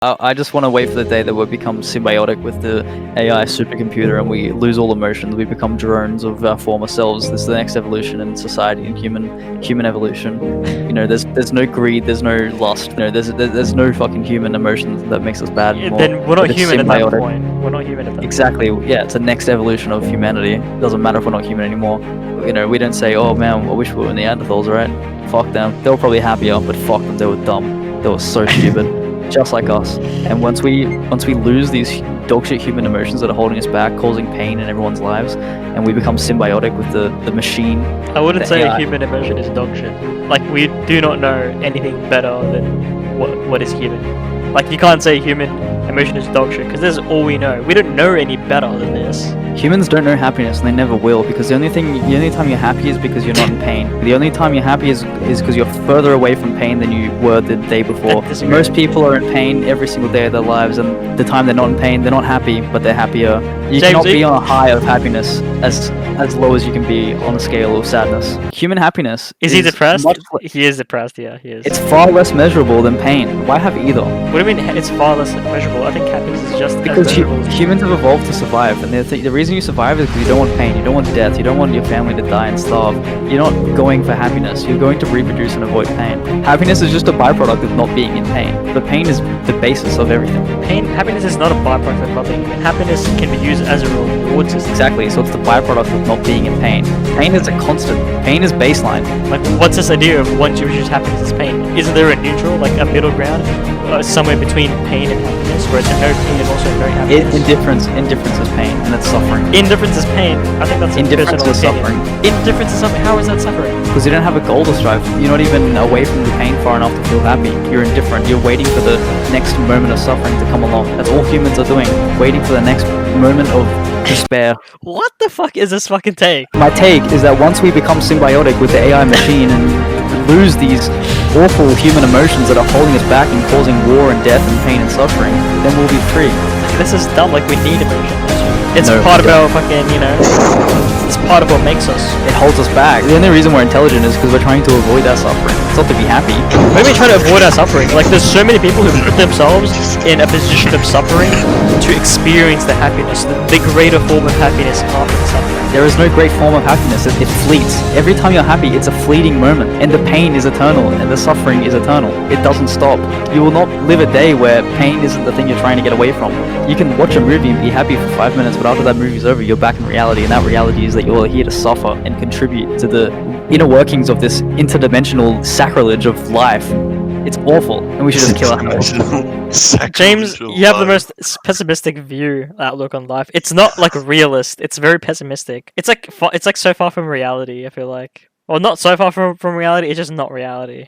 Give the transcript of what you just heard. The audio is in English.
I just want to wait for the day that we become symbiotic with the AI supercomputer and we lose all emotions. We become drones of our former selves. This is the next evolution in society and human evolution. You know, there's no greed, there's no lust. You know, there's no fucking human emotions that makes us bad anymore. Then we're not It's human at that symbiotic. point. We're not human at that Exactly. Yeah, it's the next evolution of humanity. It doesn't matter if we're not human anymore. You know, we don't say, "Oh man, I wish we were Neanderthals," right? Fuck them. They were probably happier, but fuck them. They were dumb. They were so stupid. Just like us. And once we lose these dogshit human emotions that are holding us back, causing pain in everyone's lives, and we become symbiotic with the machine. I wouldn't the say AI. human emotion is dog shit. Like, we do not know anything better than what is human. Like, you can't say human emotion is dog shit, because this is all we know. We don't know any better than this. Humans don't know happiness, and they never will, because the only time you're happy is because you're not in pain. The only time you're happy is because you're further away from pain than you were the day before. I disagree. Most people are in pain every single day of their lives, and the time they're not in pain, they're not happy, but they're happier. You James, cannot be on a high of happiness as low as you can be on a scale of sadness. Human happiness Is he depressed? much He is depressed, yeah, he is. It's far less measurable than pain. Why have either? What do you mean it's far less measurable? I think happiness is just Because as measurable as humans have evolved to survive, and the reason you survive is because you don't want pain, you don't want death, you don't want your family to die and starve. You're not going for happiness, you're going to reproduce and avoid pain. Happiness is just a byproduct of not being in pain. But pain is the basis of everything. happiness is not a byproduct of nothing. Happiness can be used as a reward system. Exactly, so it's the byproduct of not being in pain. Pain is a constant. Pain is baseline. Like, what's this idea of once you reduce happiness is pain? Isn't there a neutral, like a middle ground, somewhere between pain and happiness, where it's no pain and also no happiness? Indifference is pain, and it's suffering. Indifference is pain. I think that's a Indifference personal is opinion. suffering. Indifference is suffering. How is that suffering? Because you don't have a goal to strive. You're not even away from the pain far enough to feel happy. You're indifferent. You're waiting for the next moment of suffering to come along. That's all humans are doing. Waiting for the next moment of despair. What the fuck is this fucking take? My take is that once we become symbiotic with the AI machine and lose these awful human emotions that are holding us back and causing war and death and pain and suffering, then we'll be free. This is dumb. Like, we need emotions. It's No, part we of our fucking, you know. It's part of what makes us. It holds us back. The only reason we're intelligent is because we're trying to avoid our suffering. It's not to be happy. What do you mean trying to avoid our suffering? Like, there's so many people who put themselves in a position of suffering to experience the happiness, the greater form of happiness after the suffering. There is no great form of happiness. It fleets. Every time you're happy, it's a fleeting moment. And the pain is eternal. And the suffering is eternal. It doesn't stop. You will not live a day where pain isn't the thing you're trying to get away from. You can watch a movie and be happy for 5 minutes, but after that movie's over, you're back in reality. And that reality is that you're here to suffer and contribute to the inner workings of this interdimensional sacrilege of life. It's awful. And we should just kill ourselves. James, you have the most pessimistic outlook on life. It's not like realist. It's very pessimistic. It's like so far from reality. I feel like, well, not so far from reality. It's just not reality.